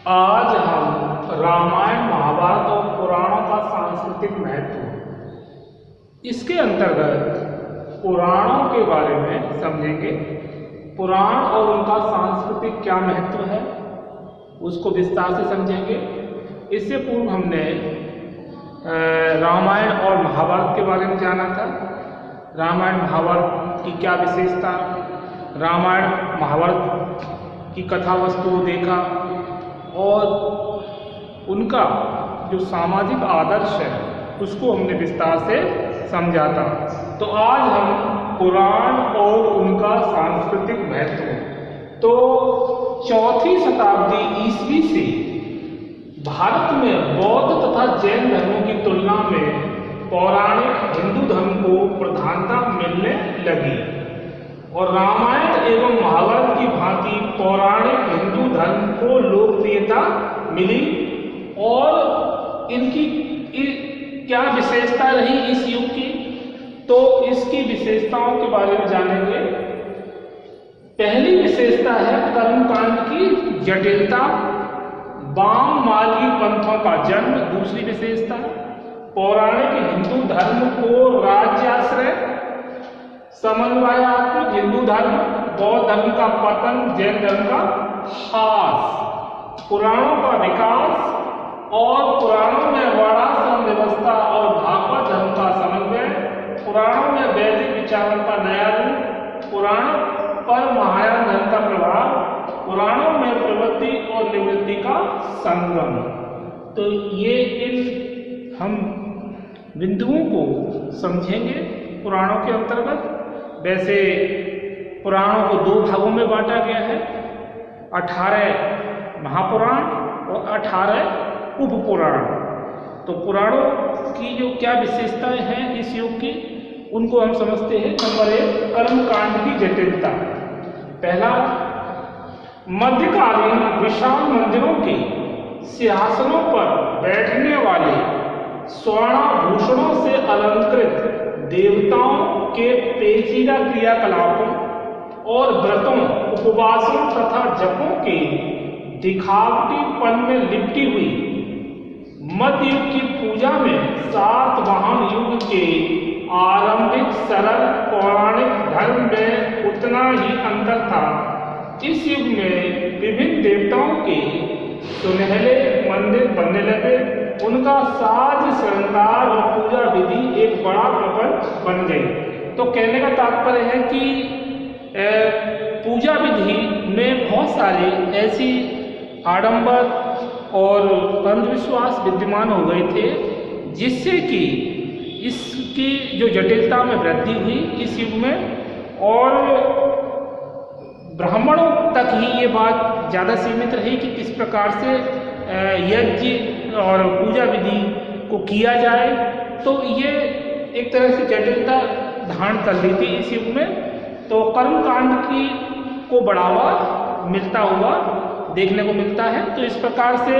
आज हम रामायण महाभारत और पुराणों का सांस्कृतिक महत्व इसके अंतर्गत पुराणों के बारे में समझेंगे। पुराण और उनका सांस्कृतिक क्या महत्व है उसको विस्तार से समझेंगे। इससे पूर्व हमने रामायण और महाभारत के बारे में जाना था। रामायण महाभारत की क्या विशेषता, रामायण महाभारत की कथा वस्तु को देखा और उनका जो सामाजिक आदर्श है उसको हमने विस्तार से समझा था। तो आज हम पुराण और उनका सांस्कृतिक महत्व, तो 4वीं शताब्दी ईस्वी से भारत में बौद्ध तथा जैन धर्मों की तुलना में पौराणिक हिंदू धर्म को प्रधानता मिलने लगी और रामायण एवं महाभारत की भांति पौराणिक हिंदू धर्म को लोकप्रियता मिली। और इनकी क्या विशेषता रही इस युग की, तो इसकी विशेषताओं के बारे में जानेंगे। पहली विशेषता है कर्मकांड की जटिलता, वाम मार्गी पंथों का जन्म। दूसरी विशेषता पौराणिक हिंदू धर्म को राज्याश्रय, समन्वयात्मक हिंदू धर्म, बौद्ध धर्म का पतन, जैन धर्म का ह्रास, पुराणों का विकास और पुराणों में वर्णाश्रम व्यवस्था और भागवत धर्म का समन्वय, पुराणों में वैदिक विचारों का नया रूप, पुराण पर महायान धर्म का प्रभाव, पुराणों में प्रवृत्ति और निवृत्ति का संगम। तो ये इन हम बिंदुओं को समझेंगे पुराणों के अंतर्गत। वैसे पुराणों को 2 भागों में बांटा गया है, 18 महापुराण और 18 उपपुराण। तो पुराणों की जो क्या विशेषताएं हैं इस युग की उनको हम समझते हैं। नंबर 1, कर्मकांड की जटिलता। पहला, मध्यकालीन विशाल मंदिरों के सिंहासनों पर बैठने वाले स्वर्णाभूषणों से अलंकृत देवताओं के पेचीदा क्रियाकलापों और व्रतों, उपवासों तथा जपों के दिखावटीपन में लिपटी हुई मध्य युग की पूजा में सातवाहन युग के आरंभिक सरल पौराणिक धर्म में उतना ही अंतर था। इस युग में विभिन्न देवताओं के सुनहले मंदिर बनने लगे, उनका साज श्रृंगार और पूजा विधि एक बड़ा प्रबंध बन गई। तो कहने का तात्पर्य है कि पूजा विधि में बहुत सारे ऐसी आडंबर और अंधविश्वास विद्यमान हो गए थे जिससे कि इसकी जो जटिलता में वृद्धि हुई इस युग में। और ब्राह्मणों तक ही ये बात ज़्यादा सीमित रही कि किस प्रकार से यज्ञ और पूजा विधि को किया जाए। तो ये एक तरह से जटिलता धारण कर ली थी इस युग में। तो कर्मकांड की को बढ़ावा मिलता हुआ देखने को मिलता है। तो इस प्रकार से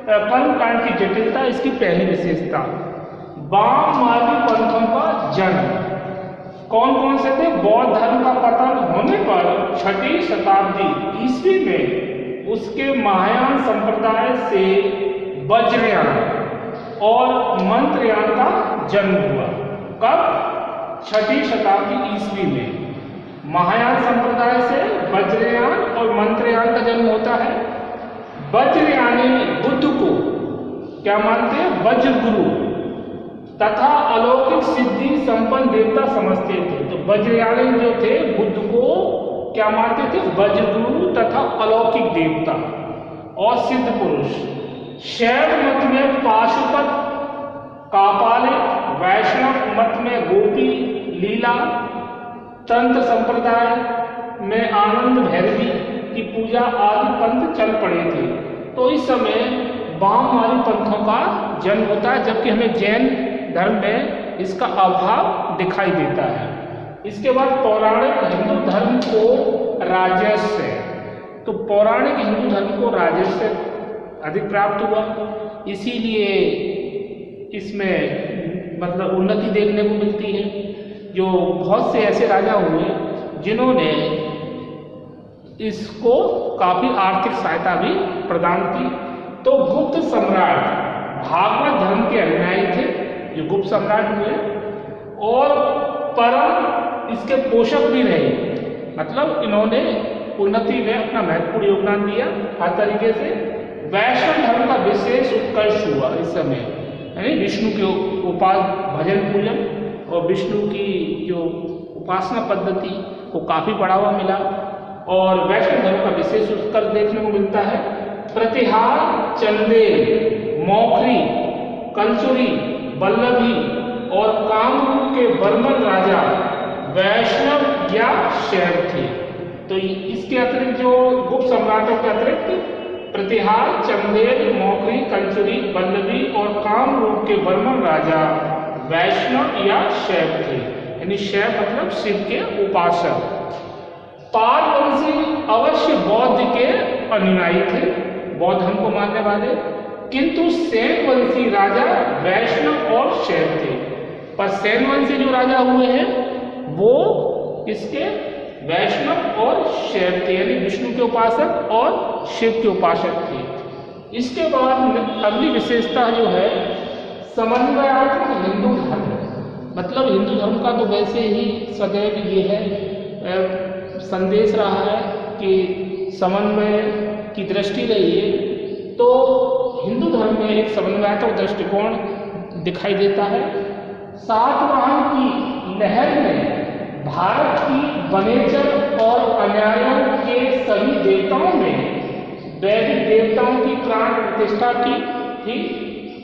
कर्मकांड की जटिलता इसकी पहली विशेषता। वाम मार्गी पंथों का जन्म कौन कौन से थे? बौद्ध धर्म का पतन होने पर 6वीं शताब्दी ईस्वी में उसके महायान संप्रदाय से वज्रयान और मंत्रयान का जन्म हुआ। कब? 6वीं शताब्दी ईस्वी में महायान संप्रदाय से वज्रयान और मंत्रयान का जन्म होता है। वज्रयानी बुद्ध को क्या मानते हैं? वज्र गुरु तथा अलौकिक सिद्धि संपन्न देवता समझते थे। तो वज्रयानी जो थे बुद्ध को क्या मानते थे? वज्र गुरु तथा अलौकिक देवता और सिद्ध पुरुष। शैव मत में पाशुपत, कापालिक, वैष्णव मत में गोपी, लीला, तंत्र संप्रदाय में आनंद भैरवी की पूजा आदि पंथ चल पड़े थे। तो इस समय वाममार्गी पंथों का जन्म होता है, जबकि हमें जैन धर्म में इसका अभाव दिखाई देता है। इसके बाद पौराणिक हिंदू धर्म को राजस्व, तो पौराणिक हिंदू धर्म को राजस्व अधिक प्राप्त हुआ, इसीलिए इसमें मतलब उन्नति देखने को मिलती है। जो बहुत से ऐसे राजा हुए जिन्होंने इसको काफ़ी आर्थिक सहायता भी प्रदान की। तो गुप्त सम्राट भागवत धर्म के अनुयायी थे जो गुप्त सम्राट हुए, और परम इसके पोषक भी रहे, मतलब इन्होंने उन्नति में अपना महत्वपूर्ण योगदान दिया हर तरीके से। वैष्णव धर्म का विशेष उत्कर्ष हुआ इस समय, यानी विष्णु के भजन पूजन और विष्णु की जो उपासना पद्धति को काफ़ी बढ़ावा मिला, और वैष्णव धर्म का विशेष उत्कर्ष देखने को मिलता है। प्रतिहार, चंदेल, मौखरी, कंचुरी, वल्लभी और कामरूप के बर्मन राजा वैष्णव या शैव थे। तो इसके अतिरिक्त जो गुप्त सम्राटों के अतिरिक्त प्रतिहार, चंदेल, मौखरी, कंचुरी, वल्लभी और कामरूप के बर्मन राजा वैष्णव या शैव थे, यानी शैव मतलब शिव के उपासक। पालवंशी अवश्य बौद्ध के अनुयायी थे, बौद्ध धर्म को मानने वाले, किंतु सेनवंशी राजा वैष्णव और शैव थे। पर सेनवंशी जो राजा हुए हैं वो इसके वैष्णव और शैव थे, यानी विष्णु के उपासक और शिव के उपासक थे। इसके बाद अगली विशेषता जो है समन्वयात्मक हिंदू धर्म, मतलब हिंदू धर्म का तो वैसे ही सदैव ये है संदेश रहा है कि समन्वय की दृष्टि रही है। तो हिंदू धर्म में एक समन्वयात्मक दृष्टिकोण दिखाई देता है। सातवाहन की लहर में भारत की वनेचर और अन्यायों के सभी देवताओं में वैदिक देवताओं की प्राण प्रतिष्ठा की थी।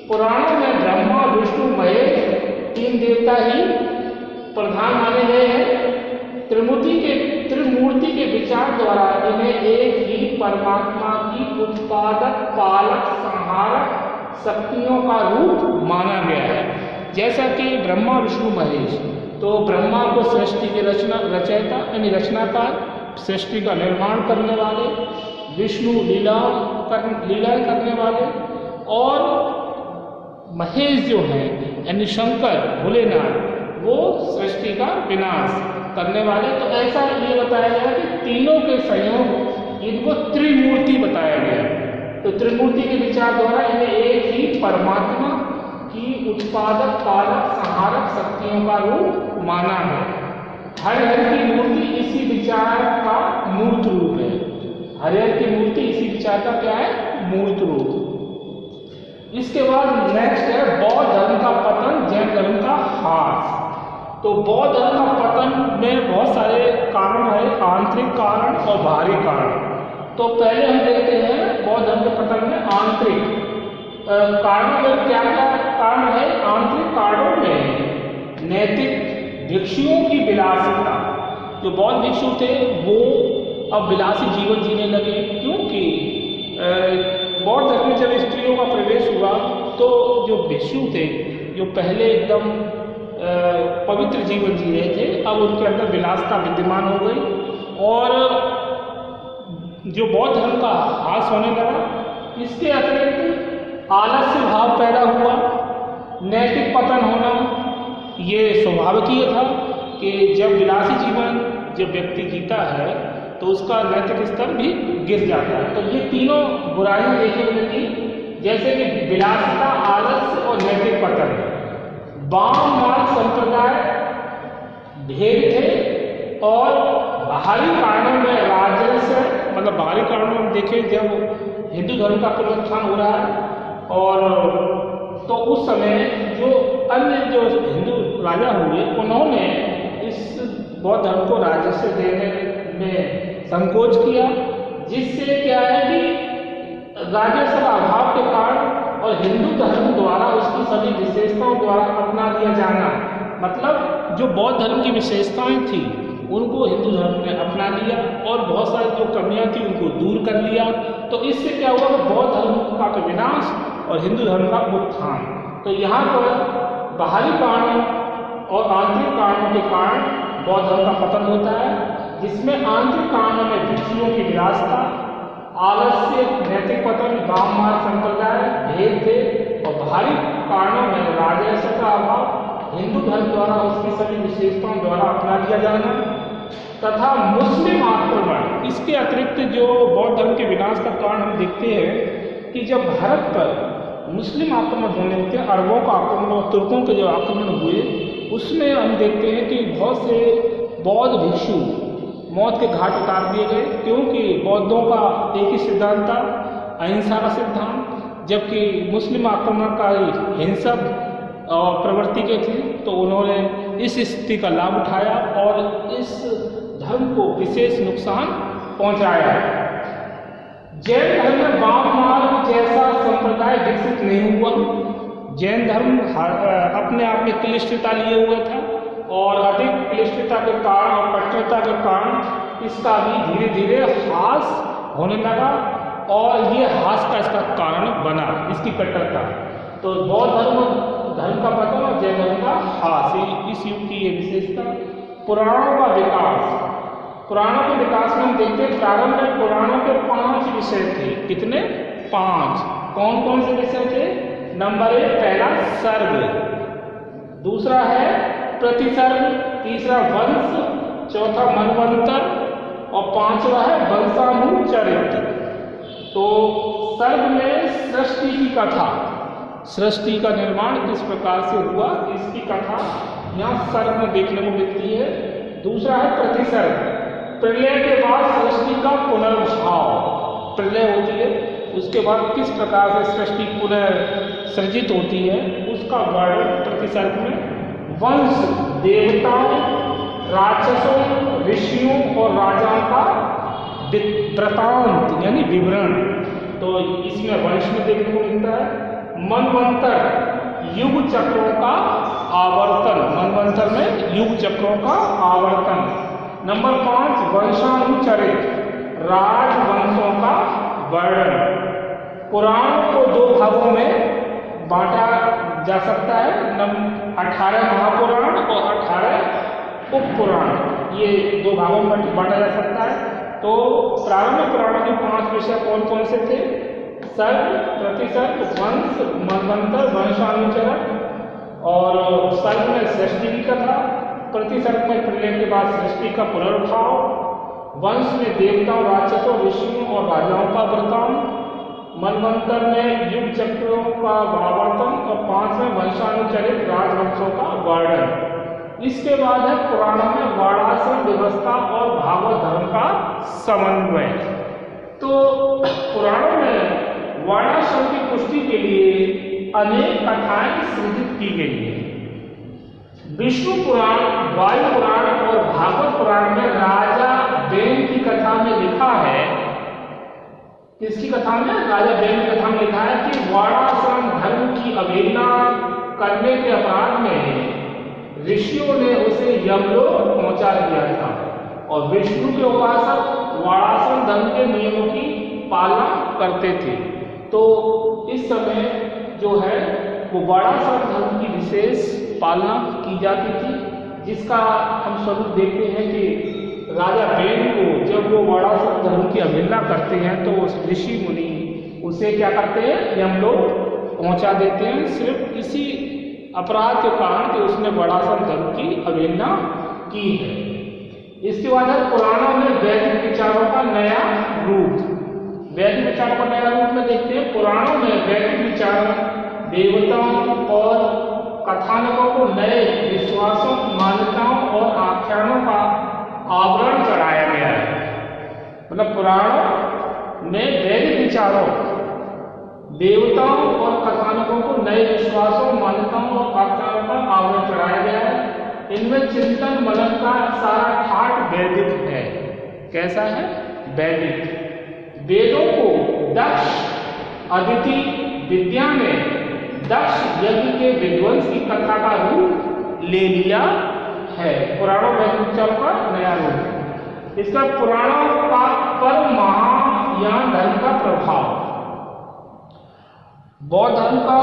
पुराणों में ब्रह्मा, विष्णु, महेश तीन देवता ही प्रधान माने गए हैं। त्रिमूर्ति के विचार द्वारा इन्हें एक ही परमात्मा की उत्पादक, पालक, संहारक शक्तियों का रूप माना गया है। जैसा कि ब्रह्मा, विष्णु, महेश, तो ब्रह्मा को सृष्टि के रचयिता यानी रचनाकार, सृष्टि का निर्माण करने वाले, विष्णु लीलाएं करने वाले, और महेश जो है यानी शंकर, भोलेनाथ, वो सृष्टि का विनाश करने वाले। तो ऐसा ये बताया गया कि तीनों के संयोग इनको त्रिमूर्ति बताया गया। तो त्रिमूर्ति के विचार द्वारा इन्हें एक ही परमात्मा की उत्पादक, पालक, संहारक शक्तियों का रूप माना है। हरिहर की मूर्ति इसी विचार का मूर्त रूप है। हरिहर की मूर्ति इसी विचार का क्या है? मूर्त रूप। इसके बाद नेक्स्ट है बौद्ध धर्म का पतन, जैन धर्म का ह्रास। तो बौद्ध धर्म का पतन में बहुत सारे कारण है, आंतरिक कारण और बाहरी कारण। तो पहले हम देखते हैं बौद्ध धर्म के पतन में आंतरिक कारणों में क्या क्या कारण है। आंतरिक कारणों में नैतिक भिक्षुओं की विलासिता, जो बौद्ध भिक्षु थे वो अब विलासी जीवन जीने लगे, क्योंकि बौद्ध धर्म में जब स्त्रियों का प्रवेश हुआ तो जो भिक्षु थे, जो पहले एकदम पवित्र जीवन जी रहे थे, अब उनके अंदर विलासिता विद्यमान हो गई और जो बौद्ध धर्म का ह्रास होने लगा। इसके अतिरिक्त आलस्य भाव पैदा हुआ, नैतिक पतन होना ये स्वाभाविक था कि जब विलासी जीवन जब व्यक्ति जीता है तो उसका नैतिक स्तर भी गिर जाता है। तो ये तीनों बुराइयां देखने को मिलती, जैसे कि विलासिता, आलस्य और नैतिक पतन। वाम मार्ग संप्रदाय भेद थे और बाहरी कारणों में राजस्व, मतलब बाहरी कारणों में देखें जब हिंदू धर्म का पुनरुत्थान हो रहा है और तो उस समय जो अन्य जो हिंदू राजा हुए उन्होंने इस बौद्ध धर्म को राजस्व देने में संकोच किया, जिससे क्या है कि राजस्व अभाव के कारण और हिंदू धर्म द्वारा उसकी सभी विशेषताओं द्वारा अपना लिया जाना, मतलब जो बौद्ध धर्म की विशेषताएं थी उनको हिंदू धर्म ने अपना लिया और बहुत सारी जो कमियां थी उनको दूर कर लिया। तो इससे क्या हुआ कि बौद्ध धर्म का तो विनाश और हिंदू धर्म का उत्थान। तो यहाँ पर बाहरी कारणों और आंतरिक कारणों के कारण बौद्ध धर्म का पतन होता है, जिसमें आंतरिक कारणों में भिक्षुओं की विलासिता, आलस्य, नैतिक पतन, वाम मार्ग संप्रदाय भेद थे और बाहरी कारणों में राजस्व का अभाव, हिंदू धर्म द्वारा उसकी सभी विशेषताओं द्वारा अपना लिया जाना। तथा मुस्लिम आक्रमण। इसके अतिरिक्त जो बौद्ध धर्म के विनाश का कारण हम देखते हैं कि जब भारत पर मुस्लिम आक्रमण होने थे, अरबों का आक्रमण और तुर्कों के जो आक्रमण हुए, उसमें हम देखते हैं कि बहुत से बौद्ध भिक्षु मौत के घाट उतार दिए गए, क्योंकि बौद्धों का एक ही सिद्धांत था, अहिंसा का सिद्धांत, जबकि मुस्लिम आक्रमणकारी हिंसक प्रवृत्ति के थे। तो उन्होंने इस स्थिति का लाभ उठाया और इस धर्म को विशेष नुकसान पहुंचाया। जैन धर्म में वाम मार्ग जैसा संप्रदाय विकसित नहीं हुआ। जैन धर्म अपने आप में क्लिष्टता लिए हुए था और अधिक क्लिष्टता के कारण और कठोरता के कारण इसका भी धीरे धीरे ह्रास होने लगा और ये ह्रास का इसका कारण बना, इसकी कट्टरता। तो बौद्ध धर्म का पतन और जैन धर्म का ह्रास, इस युग की ये विशेषता। पुराणों का विकास। पुराणों के विकास में हम देखते हैं प्रारंभ में पुराणों के 5 विषय थे। कितने? 5। कौन कौन से विषय थे? नंबर 1 पहला सर्ग, दूसरा है प्रतिसर्ग, तीसरा वंश, चौथा मनवंतर और 5वां है वंशानुचरित। तो सर्ग में सृष्टि की कथा, सृष्टि का निर्माण किस प्रकार से हुआ इसकी कथा यहाँ सर्ग में देखने को मिलती है। दूसरा है प्रतिसर्ग, प्रलय के बाद सृष्टि का पुनर्भाव, प्रलय होती है उसके बाद किस प्रकार से सृष्टि पुनर्सृजित होती है उसका वर्णन प्रतिसर्ग में। वंश, देवताओं, राक्षसों, ऋषियों और राजाओं का वृत्तांत यानी विवरण, तो इसमें वंश में देखने को मिलता है। मनवंतर, युग चक्रों का आवर्तन, मनवंतर में युग चक्रों का आवर्तन। नंबर 5 वंशानुचरित, राजवंशों का वर्णन। पुराणों को 2 भागों में बांटा जा सकता है, 18 महापुराण और 18 उपपुराण, ये 2 भागों में बांटा जा सकता है। तो प्रारंभिक पुराणों के 5 विषय कौन कौन से थे? सर्ग, प्रतिसर्ग, वंश, मनवंतर, वंशानुचरण। और सर्ग में सृष्टि की कथा, प्रतिसर्ग में प्रलय के बाद सृष्टि का पुनर्भाव, वंश में देवताओं, राक्षसों, ऋषियों और राजाओं का वृत्तांत, मनवंतर में युग चक्रों का आवर्तन और 5वें वंशानुचरित राजवंशों का वर्णन। इसके बाद है पुराणों में वर्णाश्रम व्यवस्था और भागवत धर्म का समन्वय। तो पुराणों में वर्णाश्रम की पुष्टि के लिए अनेक कथाएं सृजित की गई है। विष्णु पुराण, वायु पुराण और भागवत पुराण में राजा बेन की कथा में लिखा है, किसकी कथा में? राजा बेन की कथा में लिखा है कि वर्णाश्रम धर्म की अवहेलना करने के अपराध में ऋषियों ने उसे यमलोक पहुंचा दिया था और विष्णु के उपासक वर्णाश्रम धर्म के नियमों की पालना करते थे। तो इस समय जो है वो वर्णाश्रम धर्म की विशेष पालना की जाती थी, जिसका हम स्वरूप देखते हैं कि राजा बेन को जब वो वर्णाश्रम धर्म की अवहेलना करते हैं तो उस ऋषि मुनि उसे क्या करते हैं? यमलोक पहुंचा देते हैं, सिर्फ इसी अपराध के कारण कि उसने वर्णाश्रम धर्म की अवहेलना की है। इसके बाद है पुराणों में वैदिक विचारों का नया रूप। वैदिक विचारों का नया रूप में देखते हैं पुराणों में वैदिक विचार देवताओं और कथानकों को नए विश्वासों, मान्यताओं और आख्यानों का आवरण चढ़ाया गया है। मतलब पुराणों में वैदिक विचारों, देवताओं और कथानकों को नए विश्वासों, मान्यताओं और आख्यानों का आवरण चढ़ाया गया है। इनमें चिंतन मनन का सारा ठाट वैदिक है। कैसा है? वैदिक। वेदों को दक्ष अदिति विद्या में दक्ष यज्ञ के विध्वंस की कथा का रूप ले लिया है। पुराणों वैदिक विचारों का नया रूप। इसका पुराणों का पर महायान धर्म का प्रभाव। बौद्ध धर्म का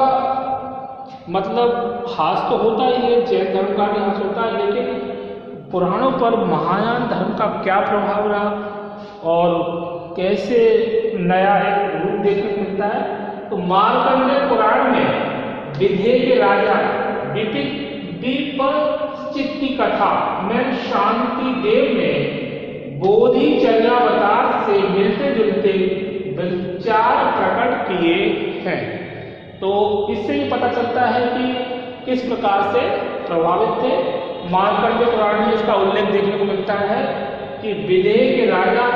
मतलब हास तो होता ही है, जैन धर्म का भी हास होता है, लेकिन पुराणों पर महायान धर्म का क्या प्रभाव रहा और कैसे नया एक रूप देखने को मिलता है। तो मार्कंडेय पुराण में विंध्य के राजा विपचित की कथा में शांति देव ने बोधिचर्यावतार से मिलते जुलते विचार प्रकट किए हैं। तो इससे ही पता चलता है कि किस प्रकार से प्रभावित थे। मार्कंडेय पुराण में इसका उल्लेख देखने को मिलता है कि विदेह के राजा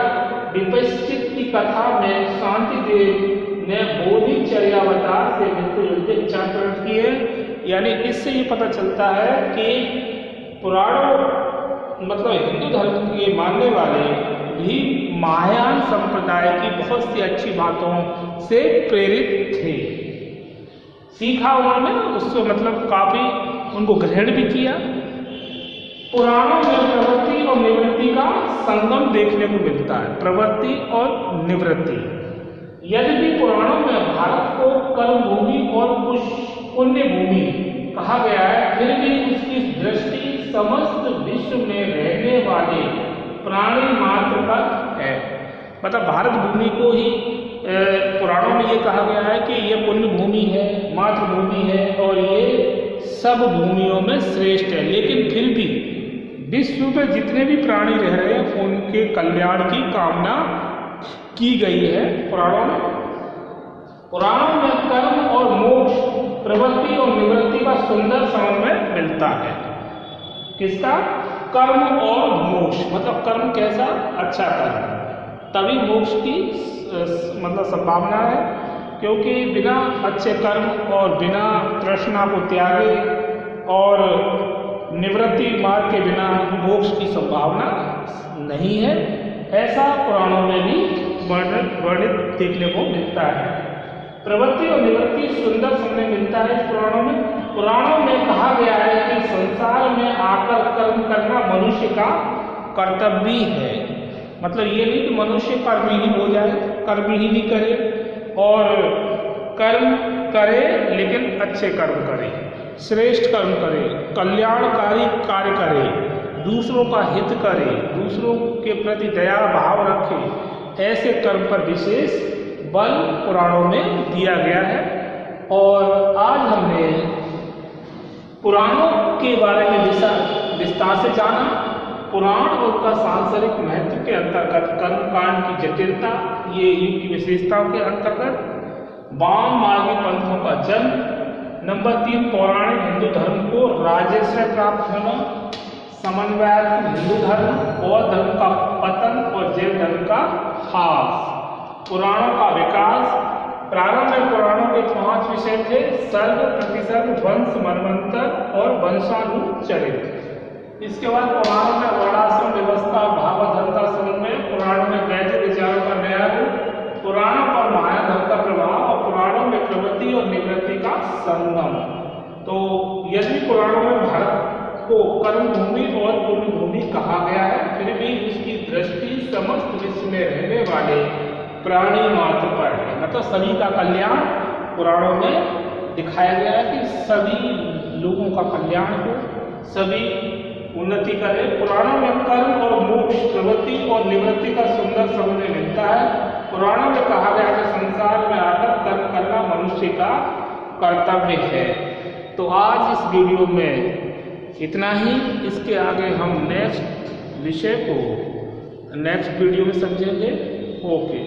विपश्चित की कथा में शांतिदेव ने बोधिचर्यावतार से मिलते जुलते विचार प्रकट किए। यानी इससे ये पता चलता है कि पुराणों मतलब हिंदू धर्म के मानने वाले भी महायान संप्रदाय की बहुत सी अच्छी बातों से प्रेरित थे, सीखा उन्होंने, उससे मतलब काफी उनको ग्रहण भी किया। पुराणों में प्रवृत्ति और निवृत्ति का संगम देखने को मिलता है, प्रवृत्ति और निवृत्ति। यद्यपि पुराणों में भारत को कर्म भूमि और पुण्य भूमि कहा गया है, फिर भी उसकी दृष्टि समस्त विश्व में रहने वाले प्राणी मात्र पर है। मतलब भारत भूमि को ही पुराणों में ये कहा गया है कि ये पुण्य भूमि है, मातृभूमि है और ये सब भूमियों में श्रेष्ठ है। लेकिन फिर भी विश्व में जितने भी प्राणी रह रहे हैं उनके कल्याण की कामना की गई है पुराणों में। पुराणों में कर्म और मोक्ष, प्रवृत्ति और निवृत्ति का सुंदर समन्वय मिलता है। किसका? कर्म और मोक्ष। मतलब कर्म कैसा? अच्छा कर्म, तभी मोक्ष की मतलब संभावना है, क्योंकि बिना अच्छे कर्म और बिना तृष्णा को त्यागे और निवृत्ति मार्ग के बिना मोक्ष की संभावना नहीं है। ऐसा पुराणों में भी वर्णित देखने को मिलता है। प्रवृत्ति और निवृत्ति सुंदर समय मिलता है पुराणों में। पुराणों में कहा गया है कि संसार में आकर कर्म करना मनुष्य का कर्तव्य है। मतलब ये नहीं कि मनुष्य कर्महीन हो जाए, कर्म ही नहीं करे, और कर्म करे लेकिन अच्छे कर्म करे, श्रेष्ठ कर्म करे, कल्याणकारी कार्य करे, दूसरों का हित करे, दूसरों के प्रति दया भाव रखे। ऐसे कर्म पर विशेष बल पुराणों में दिया गया है। और आज हमने पुराणों के बारे में विस्तार से जाना। पुराण और उनका सांसारिक महत्व के अंतर्गत कर्मकांड की जटिलता, ये युग की विशेषताओं के अंतर्गत वाम मार्गी पंथों का जन्म, नंबर 3 पौराणिक हिंदू धर्म को राजस्व प्राप्त होना, समन्वयात्मक हिंदू धर्म, बौद्ध धर्म का पतन और जैन धर्म का ह्रास, पुराणों का विकास। प्रारंभ में पुराणों के 5 विषय थे: सर्ग, प्रतिसर्ग, वंश, मनवंतर और वंशानुचरित। इसके बाद पुराणों में वर्णाश्रम व्यवस्था, भागवत धर्म का समन्वय, पुराणों में वैदिक विचारों का नया रूप, पुराणों पर महायान धर्म का प्रभाव और पुराणों में प्रवृत्ति और निवृत्ति का संगम। तो यदि पुराणों में भारत को कर्म भूमि और पुण्य भूमि कहा गया है, फिर भी उसकी दृष्टि समस्त विश्व में रहने वाले प्राणी मात्र पर है। मतलब सभी का कल्याण पुराणों में दिखाया गया है कि सभी लोगों का कल्याण हो, सभी उन्नति करे। पुराणों में कर्म और मोक्ष, प्रवृत्ति और निवृत्ति का सुंदर समन्वय मिलता है। पुराणों में कहा गया कि संसार में आकर कर्म करना मनुष्य का कर्तव्य है। तो आज इस वीडियो में इतना ही। इसके आगे हम नेक्स्ट विषय को नेक्स्ट वीडियो में समझेंगे। ओके।